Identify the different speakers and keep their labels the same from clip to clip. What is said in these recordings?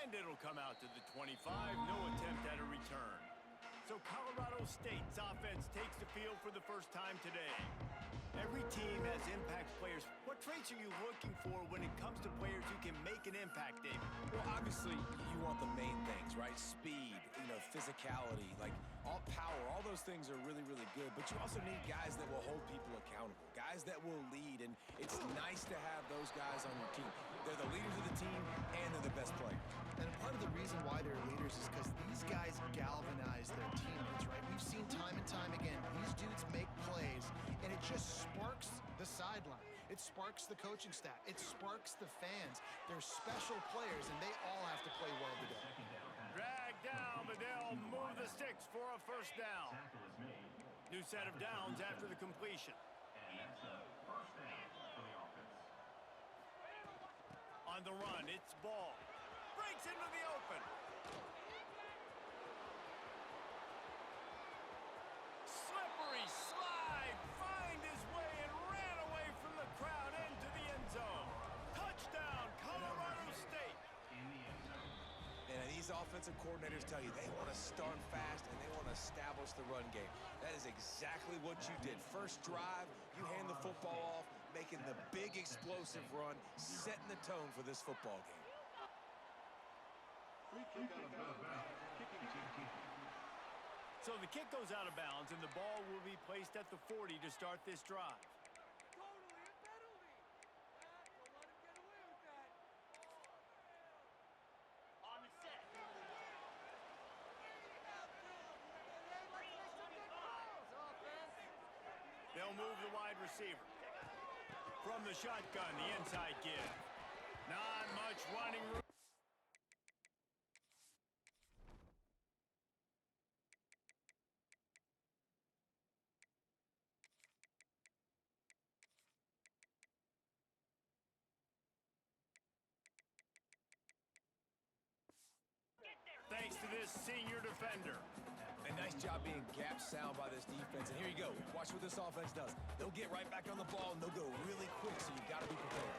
Speaker 1: And it'll come out to the 25. No attempt at a return. So Colorado State's offense takes the field for the first time today. Every team has impact players. What traits are you looking for when it comes to players who can make an impact, David?
Speaker 2: Well, obviously, you want the main things, right? Speed, physicality, like all power, all those things are really, really good. But you also need guys that will hold people accountable, guys that will lead. And it's nice to have those guys on your team. They're the leaders of the team, and they're the best players.
Speaker 3: And part of the reason why they're leaders is because these guys galvanize their teammates, right? We've seen time and time again, these dudes make plays, and it just sparks the sideline. It sparks the coaching staff. It sparks the fans. They're special players, and they all have to play well today.
Speaker 1: Drag down, but they'll move the sticks for a first down. New set of downs after the completion.
Speaker 4: And that's a first down for the offense.
Speaker 1: On the run, it's Ball. Breaks into the open. Slippery slide. Find his way and ran away from the crowd into the end zone. Touchdown, Colorado State.
Speaker 4: In the end zone.
Speaker 2: And these offensive coordinators tell you they want to start fast and they want to establish the run game. That is exactly what you did. First drive, you hand the football off, making the big explosive run, setting the tone for this football game.
Speaker 4: Free kick out of bounds. Kicking team.
Speaker 1: So the kick goes out of bounds, and the ball will be placed at the 40 to start this drive.
Speaker 5: Totally a penalty. Don't let him get away with that. On the set.
Speaker 1: They'll move the wide receiver. From the shotgun, the inside give. Not much running room. Thanks to this senior defender.
Speaker 2: And nice job being gap sound by this defense. And here you go. Watch what this offense does. They'll get right back on the ball, and they'll go really quick, so you got to be prepared.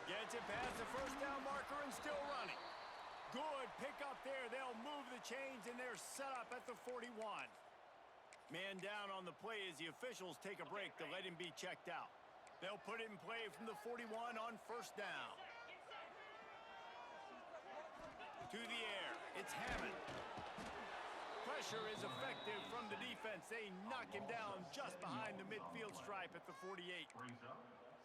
Speaker 1: Gets it past the first down marker and still running. Good pick up there. They'll move the chains, and they're set up at the 41. Man down on the play as the officials take a break to let him be checked out. They'll put it in play from the 41 on first down. To the air, it's Hammond. Pressure is effective from the defense. They knock him down just behind the midfield stripe at the 48.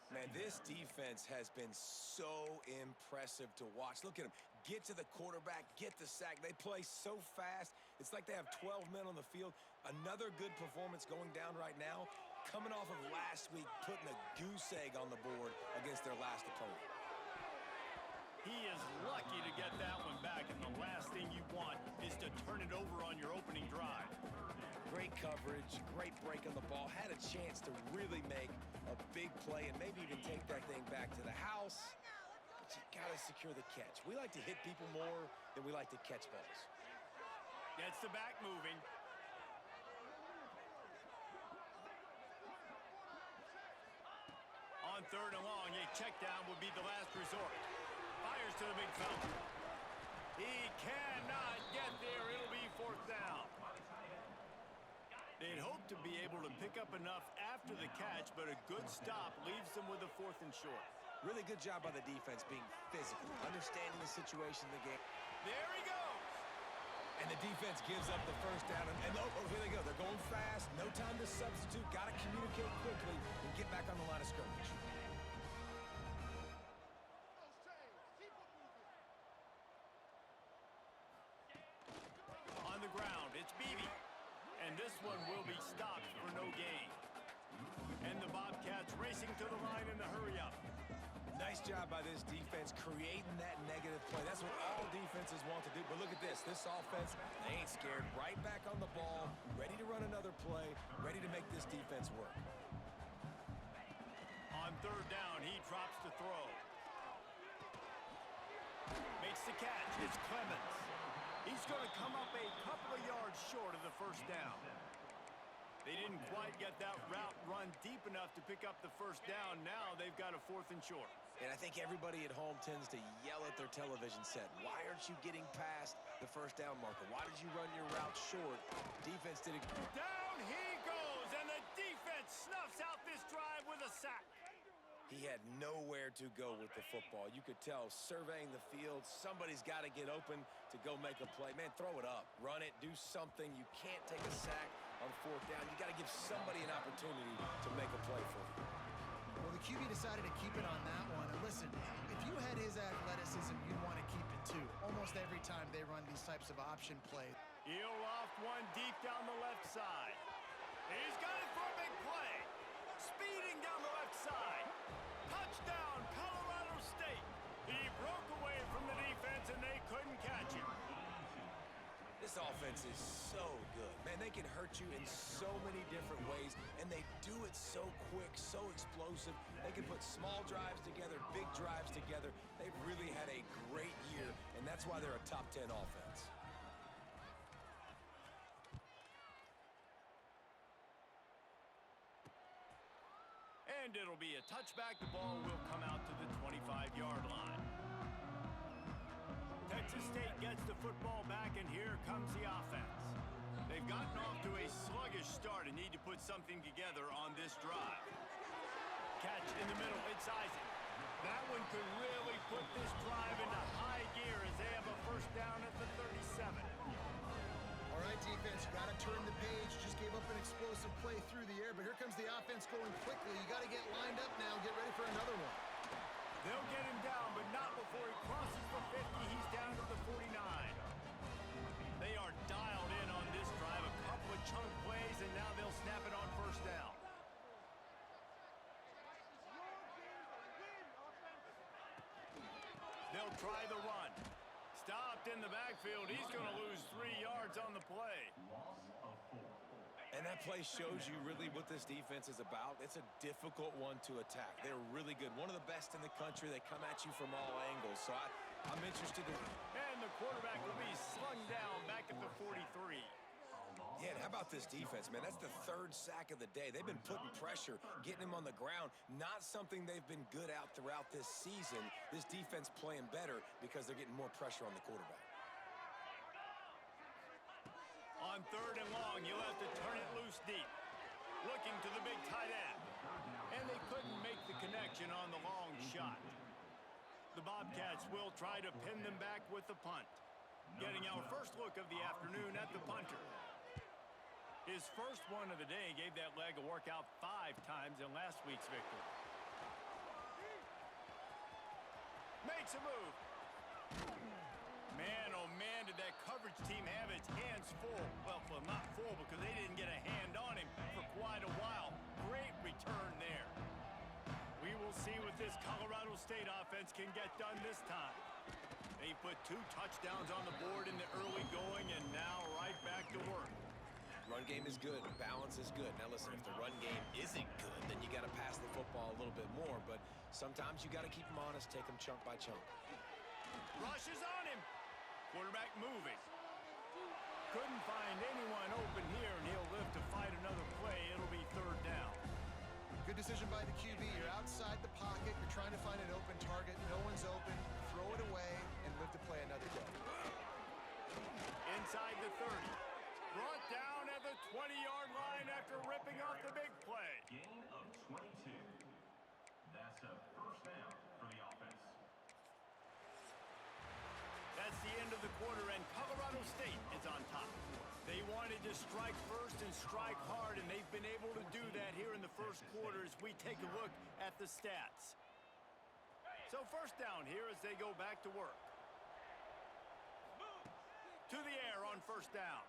Speaker 2: Man, this defense has been so impressive to watch. Look at them. Get to the quarterback, get the sack. They play so fast. It's like they have 12 men on the field. Another good performance going down right now. Coming off of last week, putting a goose egg on the board against their last opponent.
Speaker 1: He is lucky to get that one back, and the last thing you want is to turn it over on your opening drive.
Speaker 2: Great coverage, great break on the ball. Had a chance to really make a big play and maybe even take that thing back to the house. But you got to secure the catch. We like to hit people more than we like to catch balls.
Speaker 1: Gets the back moving. On third and long, a check down would be the last resort. Fires to the big fella. He cannot get there. It'll be fourth down. They'd hoped to be able to pick up enough after the catch, but a good stop leaves them with a fourth and short.
Speaker 2: Really good job by the defense being physical, understanding the situation in the game.
Speaker 1: There he goes.
Speaker 2: And the defense gives up the first down. And here they go. They're going fast. No time to substitute. Got to communicate quickly and get back on the line of scrimmage.
Speaker 1: On the ground, it's Beebe. And this one will be stopped for no gain. And the Bobcats racing to the line in the hurry-up.
Speaker 2: Nice job by this defense creating that negative play. That's what all defenses want to do. But look at this. This offense, they ain't scared. Right back on the ball, ready to run another play, ready to make this defense work.
Speaker 1: On third down, he drops to throw. Makes the catch. It's Clemens. He's going to come up a couple of yards short of the first down. They didn't quite get that route run deep enough to pick up the first down. Now they've got a fourth and short.
Speaker 2: And I think everybody at home tends to yell at their television set. Why aren't you getting past the first down marker? Why did you run your route short? Defense did it.
Speaker 1: Down he goes, and the defense snuffs out this drive with a sack.
Speaker 2: He had nowhere to go with the football. You could tell, surveying the field, somebody's got to get open to go make a play. Man, throw it up. Run it. Do something. You can't take a sack on fourth down. You got to give somebody an opportunity to make a play for you.
Speaker 3: Well, the QB decided to keep it on that one. And listen, if you had his athleticism, you'd want to keep it too. Almost every time they run these types of option plays.
Speaker 1: He'll loft one deep down the left side. He's got it for a big play. Speeding down the left side. Touchdown, Colorado State. He broke away from the defense, and they couldn't catch him.
Speaker 2: This offense is so good. Man, they can hurt you in so many different ways, and they do it so quick, so explosive. They can put small drives together, big drives together. They've really had a great year, and that's why they're a top 10 offense.
Speaker 1: And it'll be a touchback. The ball will come out to the 25-yard line. Texas State gets the football back, and here comes the offense. They've gotten off to a sluggish start and need to put something together on this drive. Catch in the middle, it's Isaac. That one could really put this drive into high gear as they have a first down at the 37.
Speaker 3: All right, defense, you got to turn the page. Just gave up an explosive play through the air, but here comes the offense going quickly. You got to get lined up now. Get ready for another one.
Speaker 1: They'll get him down, but not before he crosses the 50. He's down to the 49. They are dialed in on this drive. A couple of chunk plays, and now they'll snap it on first down. They'll try the run. Stopped in the backfield. He's going to lose 3 yards on the play.
Speaker 2: And that play shows you really what this defense is about. It's a difficult one to attack. They're really good. One of the best in the country. They come at you from all angles. So I'm interested in...
Speaker 1: And the quarterback will be slung down back at the 43.
Speaker 2: Yeah, and how about this defense, man? That's the 3rd sack of the day. They've been putting pressure, getting him on the ground. Not something they've been good at throughout this season. This defense playing better because they're getting more pressure on the quarterback.
Speaker 1: On 3rd and long, you'll have to turn it loose deep. Looking to the big tight end. And they couldn't make the connection on the long shot. The Bobcats will try to pin them back with the punt. Getting our first look of the afternoon at the punter. His first one of the day gave that leg a workout 5 times in last week's victory. Makes a move. Man, oh man, did that coverage team have its hands full. Well, not full because they didn't get a hand on him for quite a while. Great return there. We will see what this Colorado State offense can get done this time. They put 2 touchdowns on the board in the early going, and now right back to work.
Speaker 2: Run game is good. Balance is good. Now, listen, if the run game isn't good, then you got to pass the football a little bit more. But sometimes you got to keep them honest, take them chunk by chunk.
Speaker 1: Rushes on him. Quarterback moving. Couldn't find anyone open here, and he'll live to fight another play. It'll be 3rd down.
Speaker 3: Good decision by the QB. You're outside the pocket. You're trying to find an open target. No one's open. Throw it away and live to play another day.
Speaker 1: Inside the 30. Brought down at the 20-yard line after ripping off the big play.
Speaker 4: Gain of 22. That's a first down for the offense.
Speaker 1: That's the end of the quarter, and Colorado State is on top. They wanted to strike first and strike hard, and they've been able to do that here in the first quarter as we take a look at the stats. So first down here as they go back to work. To the air on first down.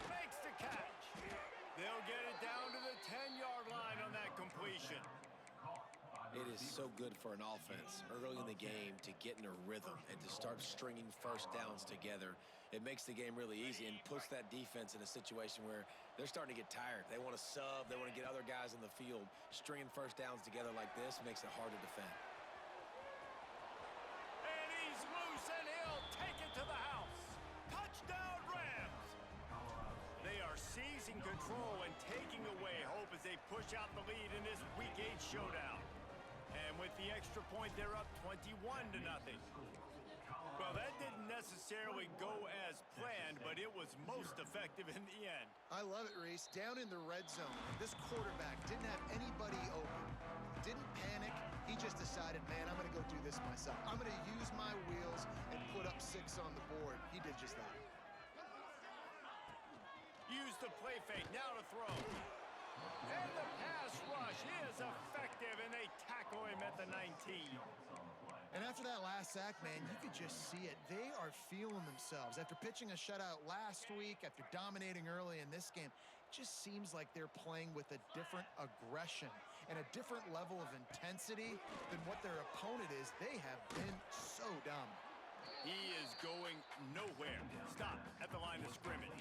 Speaker 1: Makes the catch. They'll get it down to the 10-yard line on that completion.
Speaker 2: It is so good for an offense early in the game to get in a rhythm and to start stringing first downs together. It makes the game really easy and puts that defense in a situation where they're starting to get tired. They want to sub. They want to get other guys in the field. Stringing first downs together like this makes it hard to defend.
Speaker 1: And he's loose, and he'll take it to the house. Touchdown, Rams. They are seizing control and taking away hope as they push out the lead in this Week 8 showdown. And And with the extra point, they're up 21-0. Well, that didn't necessarily go as planned, but it was most effective in the end.
Speaker 3: I love it, Reese. Down in the red zone, this quarterback didn't have anybody open. Didn't panic. He just decided, man, I'm going to go do this myself. I'm going to use my wheels and put up 6 on the board. He did just that.
Speaker 1: Use the play fake. Now to throw. And the pass rush is effective, and they tackle him at the 19.
Speaker 3: And after that last sack, man, you could just see it. They are feeling themselves. After pitching a shutout last week, after dominating early in this game, it just seems like they're playing with a different aggression and a different level of intensity than what their opponent is. They have been so dominant.
Speaker 1: He is going nowhere. Stop at the line of scrimmage.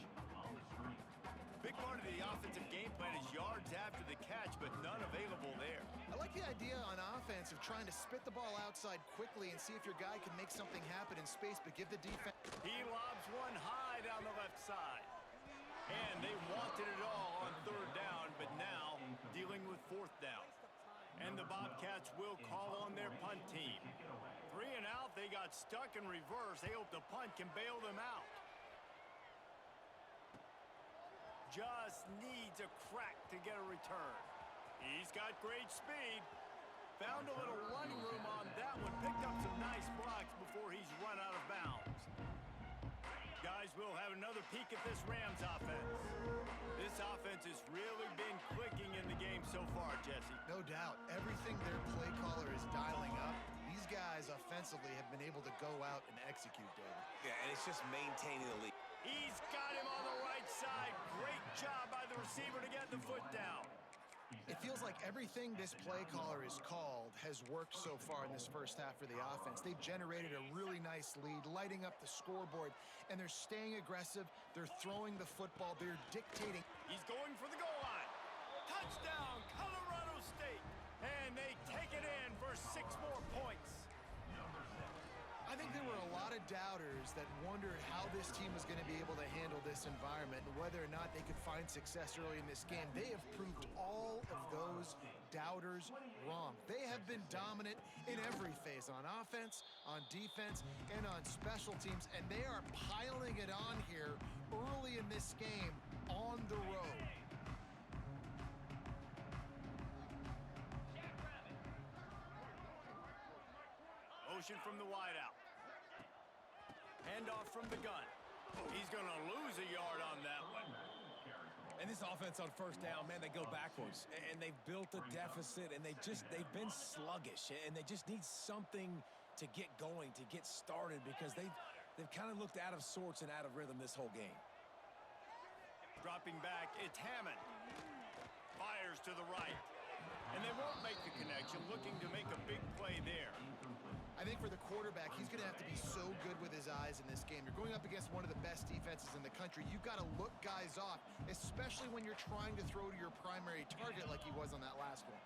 Speaker 1: Big part of the offensive game plan is yards after the catch, but none available there.
Speaker 3: I like the idea on offense of trying to spit the ball outside quickly and see if your guy can make something happen in space, but give the defense...
Speaker 1: He lobs one high down the left side. And they wanted it all on 3rd down, but now dealing with 4th down. And the Bobcats will call on their punt team. 3 and out, they got stuck in reverse. They hope the punt can bail them out. Just needs a crack to get a return. He's got great speed. Found a little running room on that one. Picked up some nice blocks before he's run out of bounds. Guys, we'll have another peek at this Rams offense. This offense has really been clicking in the game so far, Jesse.
Speaker 3: No doubt. Everything their play caller is dialing up, these guys offensively have been able to go out and execute, David.
Speaker 2: Yeah, and it's just maintaining the lead.
Speaker 1: He's got him on the right side. Great job by the receiver to get the foot down.
Speaker 3: It feels like everything this play caller has called has worked so far in this first half for the offense. They've generated a really nice lead, lighting up the scoreboard, and they're staying aggressive. They're throwing the football. They're dictating.
Speaker 1: He's going for the goal line. Touchdown, Colorado State. And they take it in for 6 more points.
Speaker 3: I think there were a lot of doubters that wondered how this team was going to be able to handle this environment and whether or not they could find success early in this game. They have proved all of those doubters wrong. They have been dominant in every phase, on offense, on defense, and on special teams, and they are piling it on here early in this game on the road.
Speaker 1: Motion from the wideout. Handoff from the gun. He's going to lose a yard on that one.
Speaker 2: And this offense on 1st down, man, they go backwards. And they've built a deficit, and they've been sluggish. And they just need something to get going, to get started, because they've kind of looked out of sorts and out of rhythm this whole game.
Speaker 1: Dropping back, it's Hammond. Fires to the right. And they won't make the connection, looking to make a big play there.
Speaker 3: I think for the quarterback, he's going to have to be so good with his eyes in this game. You're going up against one of the best defenses in the country. You've got to look guys off, especially when you're trying to throw to your primary target like he was on that last one.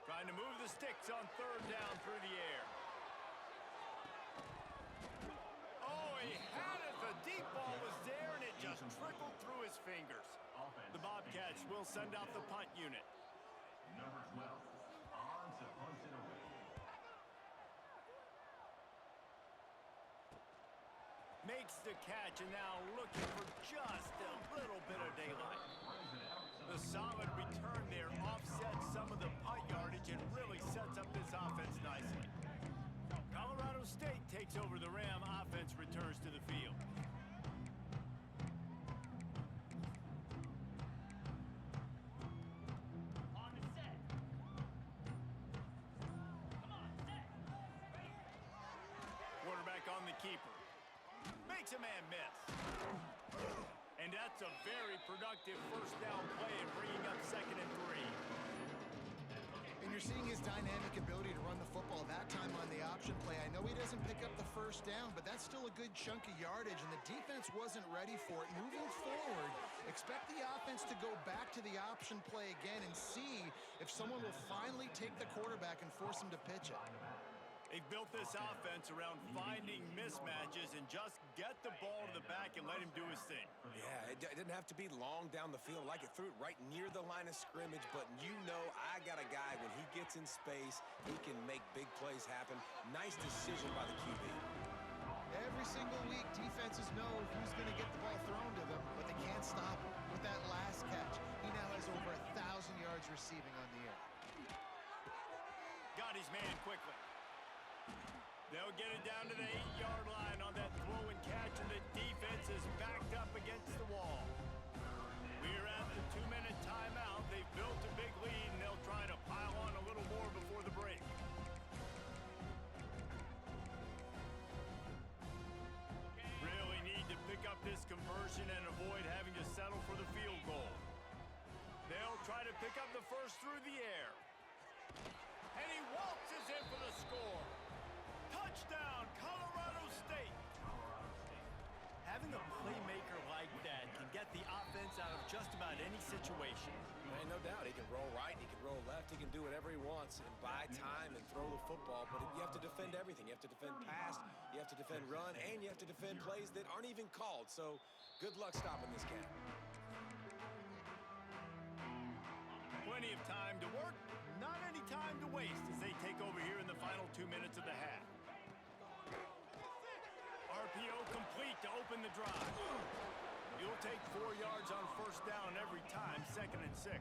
Speaker 1: Trying to move the sticks on 3rd down through the air. Oh, he had it. The deep ball was there, and it just trickled through his fingers. The Bobcats will send out the punt unit.
Speaker 4: Number 12, on to punt it away.
Speaker 1: Makes the catch, and now looking for just a little bit of daylight. The solid return there offsets some of the punt yardage and really sets up this offense nicely. Colorado State takes over the Ram offense, returns to the field. Quarterback on the keeper. Makes a man miss. And that's a very productive 1st down play and bringing up 2nd and 3.
Speaker 3: And you're seeing his dynamic ability to run the football that time on the option play. I know he doesn't pick up the 1st down, but that's still a good chunk of yardage, and the defense wasn't ready for it. Moving forward, expect the offense to go back to the option play again and see if someone will finally take the quarterback and force him to pitch it.
Speaker 1: They've built this offense around finding mismatches and just get the ball to the back and let him do his thing.
Speaker 2: Yeah, it didn't have to be long down the field. Like it threw it right near the line of scrimmage, but you know I got a guy, when he gets in space, he can make big plays happen. Nice decision by the QB.
Speaker 3: Every single week, defenses know who's going to get the ball thrown to them, but they can't stop him. With that last catch, he now has over 1,000 yards receiving on the air.
Speaker 1: Got his man quickly. They'll get it down to the 8-yard line on that throw and catch, and the defense is backed up against the wall. We're at the 2-minute timeout. They've built a big lead, and they'll try to pile on a little more before the break. Really need to pick up this conversion and avoid having to settle for the field goal. They'll try to pick up the first through the air. And he waltzes in for the score. Touchdown, Colorado State. Having a playmaker like that can get the offense out of just about any situation.
Speaker 2: Man, no doubt. He can roll right, he can roll left, he can do whatever he wants and buy time and throw the football, but you have to defend everything. You have to defend pass, you have to defend run, and you have to defend plays that aren't even called. So good luck stopping this cat.
Speaker 1: Plenty of time to work, not any time to waste as they take over here in the final 2 minutes of the half. RPO complete to open the drive. You'll take 4 yards on first down every time, 2nd and 6.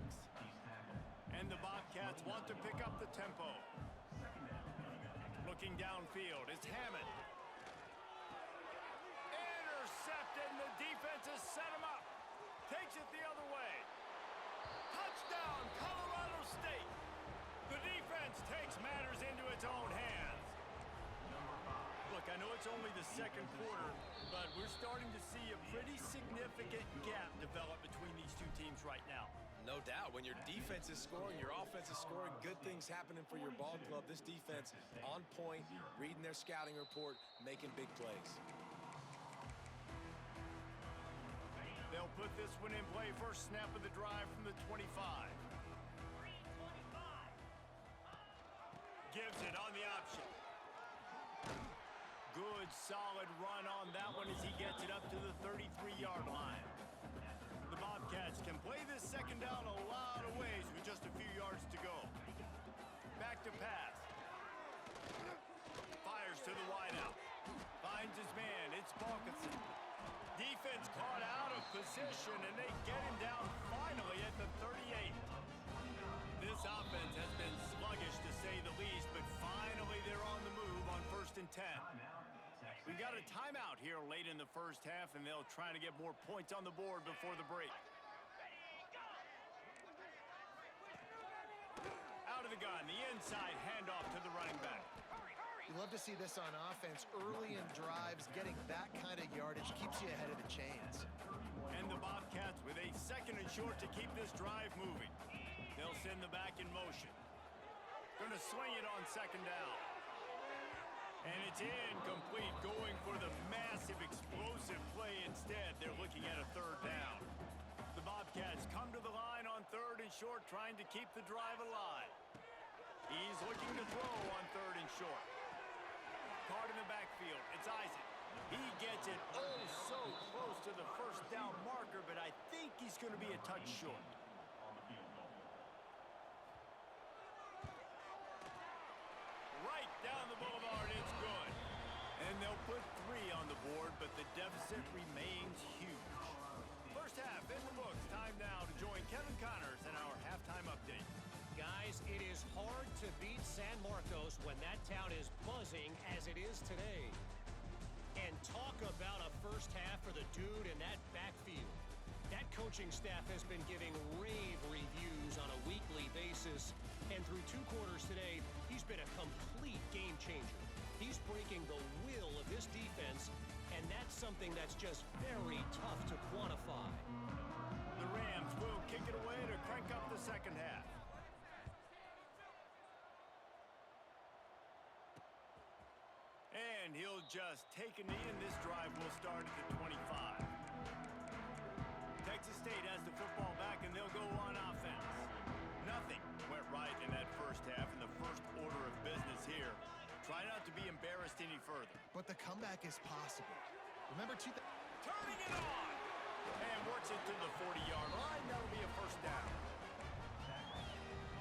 Speaker 1: And the Bobcats want to pick up the tempo. Looking downfield, it's Hammond. Intercepted, and the defense has set him up. Takes it the other way. Touchdown, Colorado State. The defense takes matters into its own hands. Look, I know it's only the second quarter, but we're starting to see a pretty significant gap develop between these two teams right now.
Speaker 2: No doubt. When your defense is scoring, your offense is scoring, good things happening for your ball club. This defense on point, reading their scouting report, making big plays.
Speaker 1: They'll put this one in play. First snap of the drive from the 25. Gives it on the option. Good, solid run on that one as he gets it up to the 33-yard line. The Bobcats can play this second down a lot of ways with just a few yards to go. Back to pass. Fires to the wideout. Finds his man. It's Balkinson. Defense caught out of position, and they get him down finally at the 38. This offense has been sluggish to say the least, but finally they're on the move on 1st and 10. We've got a timeout here late in the first half, and they'll try to get more points on the board before the break. Out of the gun, the inside handoff to the running back.
Speaker 3: You love to see this on offense. Early in drives, getting that kind of yardage keeps you ahead of the chains.
Speaker 1: And the Bobcats with a 2nd and short to keep this drive moving. They'll send the back in motion. Gonna swing it on 2nd down. And it's incomplete, going for the massive explosive play instead. They're looking at a 3rd down. The Bobcats come to the line on 3rd and short, trying to keep the drive alive. He's looking to throw on 3rd and short. Caught in the backfield, it's Isaac. He gets it oh so close to the 1st down marker, but I think he's going to be a touch short. Right down the boulevard, it's good. And they'll put 3 on the board, but the deficit remains huge. First half in the books. Time now to join Kevin Connors in our halftime update.
Speaker 6: Guys, it is hard to beat San Marcos when that town is buzzing as it is today. And talk about a first half for the dude in that backfield. That coaching staff has been giving rave reviews on a weekly basis. And through 2 quarters today, he's been a complete game changer. He's breaking the will of this defense, and that's something that's just very tough to quantify.
Speaker 1: The Rams will kick it away to crank up the second half. And he'll just take a knee, and this drive will start at the 25. Texas State has the football back, and they'll go on offense. Nothing went right in that first half in the first order of business here. Try not
Speaker 3: but the comeback is possible. Remember,
Speaker 1: Turning it on. And works it to the 40-yard line. That'll be a first down.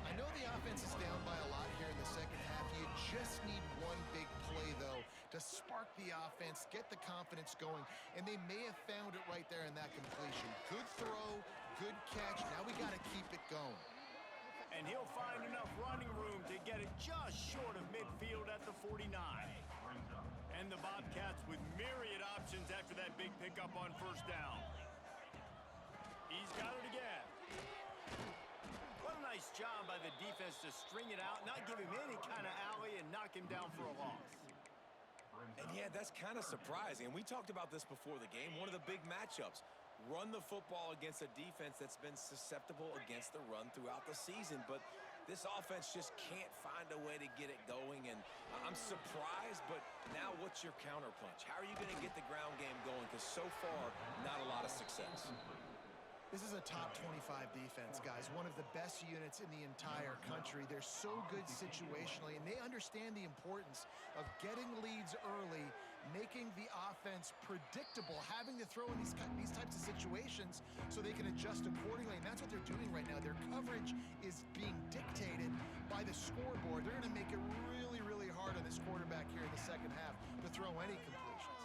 Speaker 3: I know the offense is down by a lot here in the second half. You just need one big play, though, to spark the offense, get the confidence going, and they may have found it right there in that completion. Good throw, good catch. Now we got to keep it going.
Speaker 1: And he'll find enough running room to get it just short of midfield at the 49. And the Bobcats with myriad options after that big pickup on first down. He's got it again. What a nice job by the defense to string it out, not give him any kind of alley, and knock him down for a loss.
Speaker 2: And yeah, that's kind of surprising. And we talked about this before the game. One of the big matchups. Run the football against a defense that's been susceptible against the run throughout the season. But this offense just can't find a way to get it going. And I'm surprised, but now what's your counterpunch? How are you going to get the ground game going? Because so far, not a lot of success.
Speaker 3: This is a top 25 defense, guys. One of the best units in the entire country. They're so good situationally, and they understand the importance of getting leads early, making the offense predictable, having to throw in these types of situations so they can adjust accordingly, and that's what they're doing right now. Their coverage is being dictated by the scoreboard. They're going to make it really, really hard on this quarterback here in the second half to throw any completions.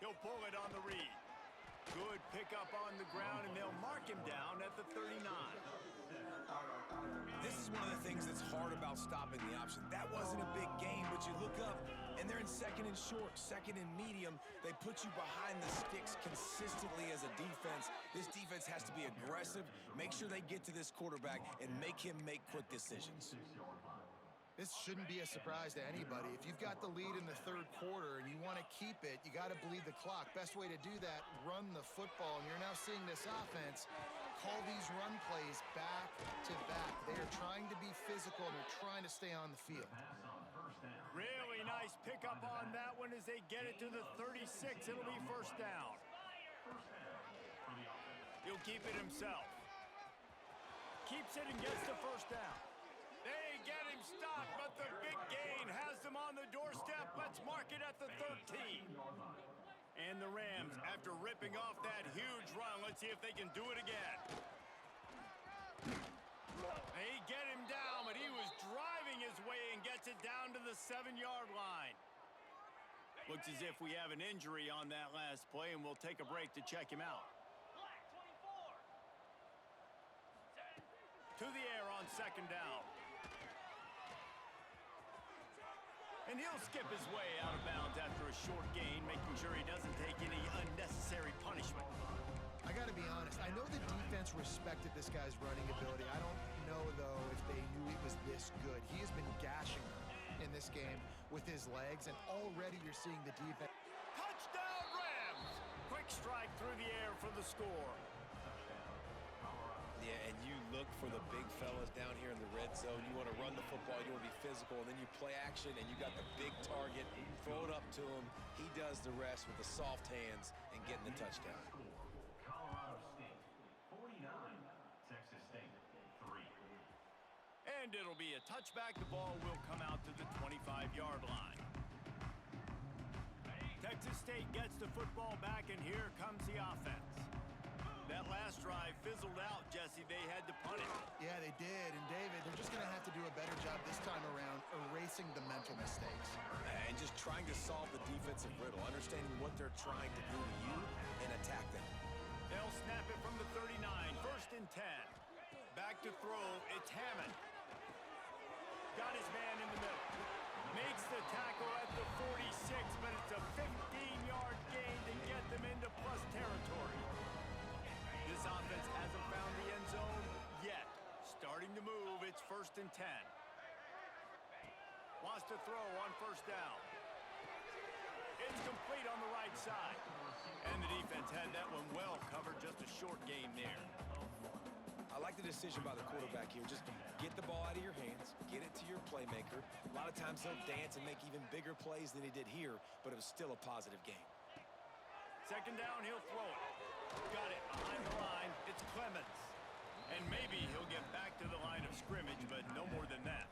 Speaker 1: He'll pull it on the read. Good pickup on the ground, and they'll mark him down at the 39.
Speaker 2: This is one of the things that's hard about stopping the option. That wasn't a big gain, but you look up, and they're in second and short, second and medium. They put you behind the sticks consistently as a defense. This defense has to be aggressive, make sure they get to this quarterback, and make him make quick decisions.
Speaker 3: This shouldn't be a surprise to anybody. If you've got the lead in the third quarter and you want to keep it, you got to bleed the clock. Best way to do that, run the football. And you're now seeing this offense call these run plays back to back. They are trying to be physical, and they're trying to stay on the field.
Speaker 1: Really nice pickup on that one as they get it to the 36. It'll be first down. He'll keep it himself. Keeps it and gets the first down. They get him stopped, but the big gain has them on the doorstep. Let's mark it at the 13. And the Rams, after ripping off that huge run, let's see if they can do it again. They get him down, but he was driving his way and gets it down to the 7-yard line. Looks as if we have an injury on that last play, and we'll take a break to check him out. To the air on second down. And he'll skip his way out of bounds after a short gain, making sure he doesn't take any unnecessary punishment.
Speaker 3: I got to be honest. I know the defense respected this guy's running ability. I don't know, though, if they knew he was this good. He has been gashing them in this game with his legs, and already you're seeing the defense.
Speaker 1: Touchdown, Rams! Quick strike through the air for the score.
Speaker 2: Yeah, and you look for the big fellas down here in the red zone. You want to run the football, you want to be physical, and then you play action, and you got the big target. Throw it up to him. He does the rest with the soft hands and getting the touchdown.
Speaker 4: Colorado State 49, Texas State 3.
Speaker 1: And it'll be a touchback. The ball will come out to the 25-yard line. Texas State gets the football back, and here comes the offense. That last drive fizzled out, Jesse. They had to punt it.
Speaker 3: Yeah, they did. And, David, they're just going to have to do a better job this time around erasing the mental mistakes.
Speaker 2: And just trying to solve the defensive riddle, understanding what they're trying to do to you and attack them.
Speaker 1: They'll snap it from the 39. First and 10. Back to throw. It's Hammond. Got his man in the middle. Makes the tackle at the 46, but it's a 15-yard gain to get them into plus territory. This offense hasn't found the end zone yet. Starting to move. It's first and 10. Wants to throw on first down. It's complete on the right side. And the defense had that one well covered. Just a short game there.
Speaker 2: I like the decision by the quarterback here. Just get the ball out of your hands, get it to your playmaker. A lot of times he'll dance and make even bigger plays than he did here, but it was still a positive game.
Speaker 1: Second down, he'll throw it. Got it behind the line. It's Clemens. And maybe he'll get back to the line of scrimmage, but no more than that.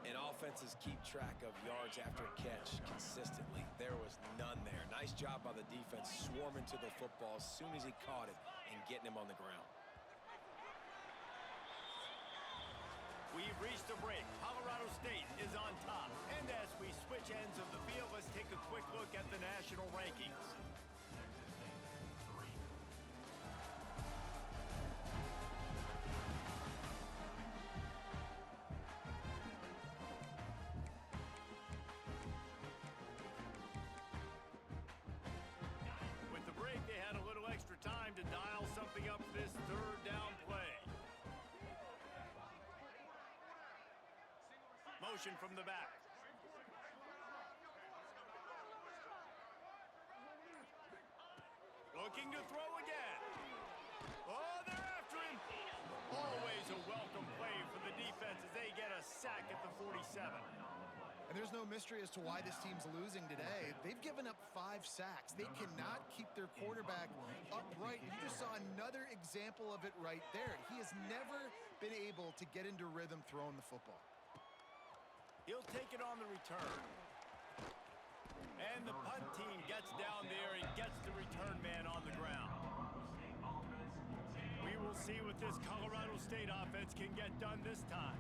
Speaker 2: And And offenses keep track of yards after catch consistently. There was none there. Nice job by the defense swarming to the football as soon as he caught it and getting him on the ground.
Speaker 1: We've reached a break. Colorado State is on top. And as we switch ends of the field, let's take a quick look at the national rankings. With the break, they had a little extra time to dial something up for this third down play. Motion from the back. Looking to throw again. Oh, they're after him. Always a welcome play for the defense as they get a sack at the 47.
Speaker 3: And there's no mystery as to why this team's losing today. They've given up 5 sacks. They cannot keep their quarterback upright. You just saw another example of it right there. He has never been able to get into rhythm throwing the football.
Speaker 1: He'll take it on the return. And the punt team gets down there and gets the return man on the ground. We will see what this Colorado State offense can get done this time.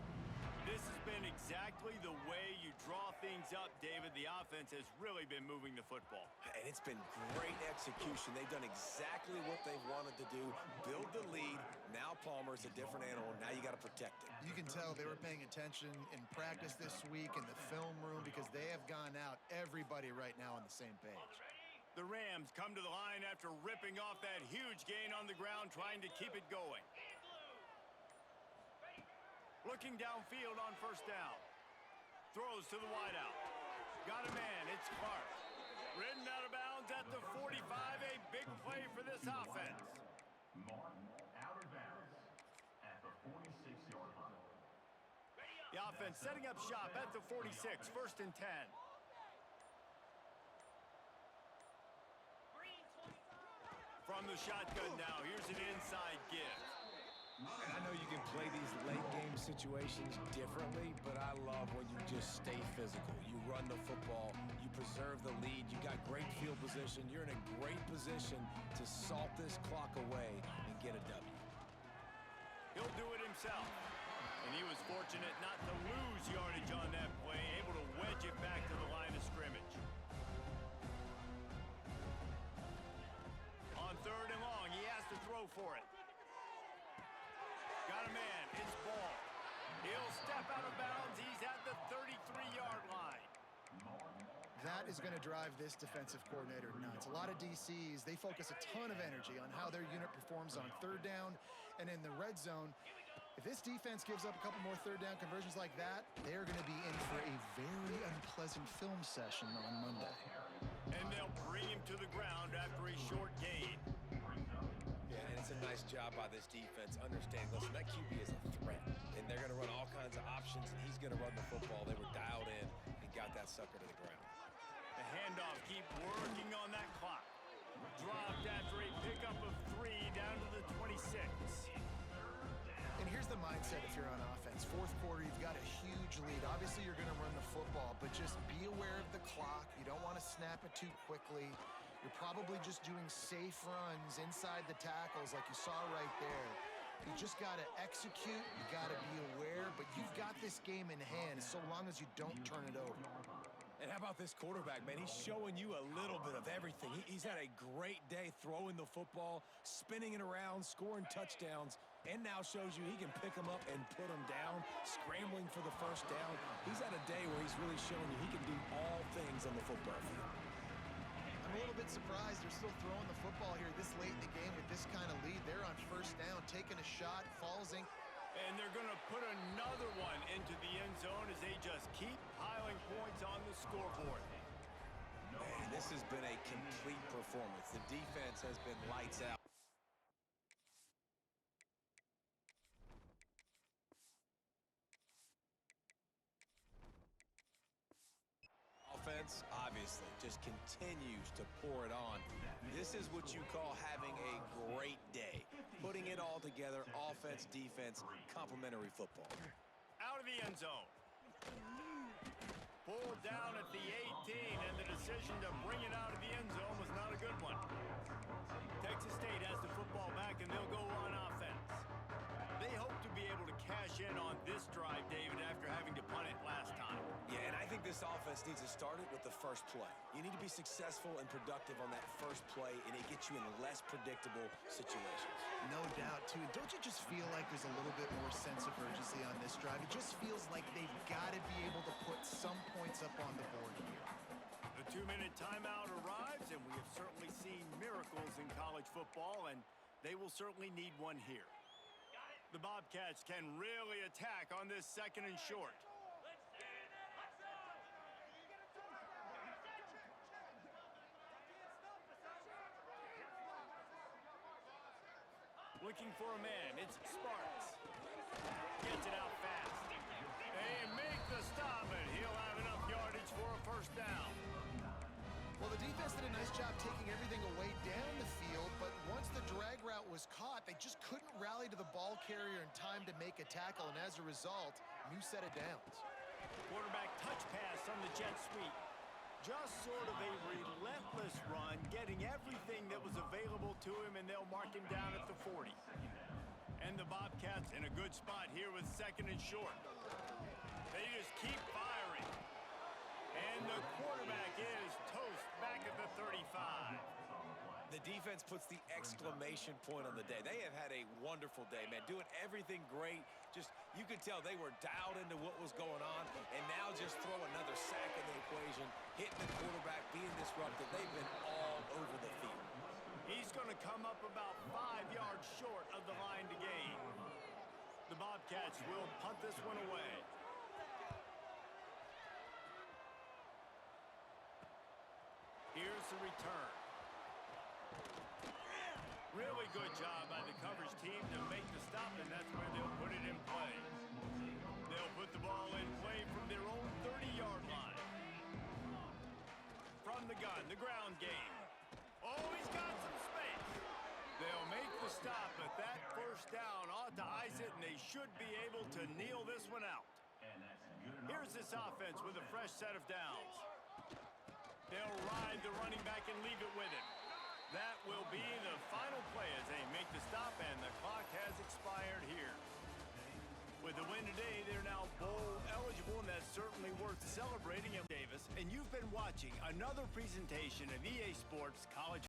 Speaker 1: This has been exactly the way you draw things up, David. The offense has really been moving the football.
Speaker 2: And it's been great execution. They've done exactly what they've wanted to do. Build the lead. Now Palmer's a different animal. Now you got to protect him.
Speaker 3: You can tell they were paying attention in practice this week in the film room because they have gone out, everybody right now on the same page.
Speaker 1: The Rams come to the line after ripping off that huge gain on the ground, trying to keep it going. Looking downfield on first down. Throws to the wideout. Got a man. It's Clark. Ridden out of bounds at the 45. A big play for this offense.
Speaker 4: Martin out of bounds at the 46-yard line.
Speaker 1: The offense setting up shop at the 46. First and 10. From the shotgun now. Here's an inside give.
Speaker 2: And I know you can play these late-game situations differently, but I love when you just stay physical. You run the football, you preserve the lead, you got great field position. You're in a great position to salt this clock away and get a W.
Speaker 1: He'll do it himself. And he was fortunate not to lose yardage on that play, able to wedge it back to the line of scrimmage. On third and long, he has to throw for it. Got a man. It's Ball. He'll step out of bounds. He's at the 33-yard line.
Speaker 3: That is going to drive this defensive coordinator nuts. A lot of DCs, they focus a ton of energy on how their unit performs on third down and in the red zone. If this defense gives up a couple more third down conversions like that, they're going to be in for a very unpleasant film session on Monday.
Speaker 1: And they'll bring him to the ground after a short gain.
Speaker 2: Yeah, and it's a nice job by this defense. Understand, listen, that QB is a threat. And they're going to run all kinds of options, and he's going to run the football. They were dialed in and got that sucker to the ground.
Speaker 1: The handoff, keep working on that clock. Dropped after a pickup of 3 down to the 26.
Speaker 3: And here's the mindset if you're on offense. Fourth quarter, you've got a huge lead. Obviously, you're going to run the football, but just be aware of the clock. You don't want to snap it too quickly. You're probably just doing safe runs inside the tackles like you saw right there. You just got to execute. You got to be aware, but you've got this game in hand so long as you don't turn it over.
Speaker 2: And how about this quarterback, man? He's showing you a little bit of everything. He's had a great day throwing the football, spinning it around, scoring touchdowns, and now shows you he can pick them up and put them down, scrambling for the first down. He's had a day where he's really showing you he can do all things on the football field.
Speaker 3: I'm a little bit surprised they're still throwing the football here this late in the game with this kind of lead. They're on first down, taking a shot, falls in.
Speaker 1: And they're going to put another one into the end zone as they just keep piling points on the scoreboard.
Speaker 2: Man, this has been a complete performance. The defense has been lights out. Offense, obviously, just continues to pour it on. This is what you call having a great day. Putting it all together, offense, defense, complementary football.
Speaker 1: Out of the end zone. down at the 18, and the decision to bring it out of the end zone was not a good one. Texas State has the football back, and they'll go on offense. They hope to be able to cash in on this drive, David, after having to punt it last time.
Speaker 2: Yeah, and I think this offense needs to start it with the first play. You need to be successful and productive on that first play, and it gets you in less predictable situations.
Speaker 3: No doubt, too. Don't you just feel like there's a little bit more sense of urgency on this drive? It just feels like they've got to be able to put some points up on the board here.
Speaker 1: The 2-minute timeout arrives, and we have certainly seen miracles in college football, and they will certainly need one here. The Bobcats can really attack on this 2nd and short. Looking for a man, it's Sparks. Gets it out fast. They make the stop, and he'll have enough yardage for a first down.
Speaker 3: Well, the defense did a nice job taking everything away down the field, but once the drag route was caught, they just couldn't rally to the ball carrier in time to make a tackle, and as a result, new set of downs.
Speaker 1: Quarterback touch pass on the jet sweep. Just sort of a relentless run, getting everything that was available to him, and they'll mark him down at the 40. And the Bobcats in a good spot here with 2nd and short. They just keep firing. And the quarterback is toast back at the 35.
Speaker 2: The defense puts the exclamation point on the day. They have had a wonderful day, man. Doing everything great. Just, you could tell they were dialed into what was going on, and now just throw another sack in the equation, hitting the quarterback, being disruptive. They've been all over the field.
Speaker 1: He's going to come up about 5 yards short of the line to gain. The Bobcats will punt this one away. Here's the return. Really good job by the coverage team to make the stop, and that's where they'll put it in play. They'll put the ball in play from their own 30-yard line. From the gun, the ground game. Oh, he's got some space. They'll make the stop, but that first down ought to ice it, and they should be able to kneel this one out. Here's this offense with a fresh set of downs. They'll ride the running back and leave it with him. That will be the final play as they make the stop, and the clock has expired here. With the win today, they're now bowl eligible, and that's certainly worth celebrating at Davis. And you've been watching another presentation of EA Sports College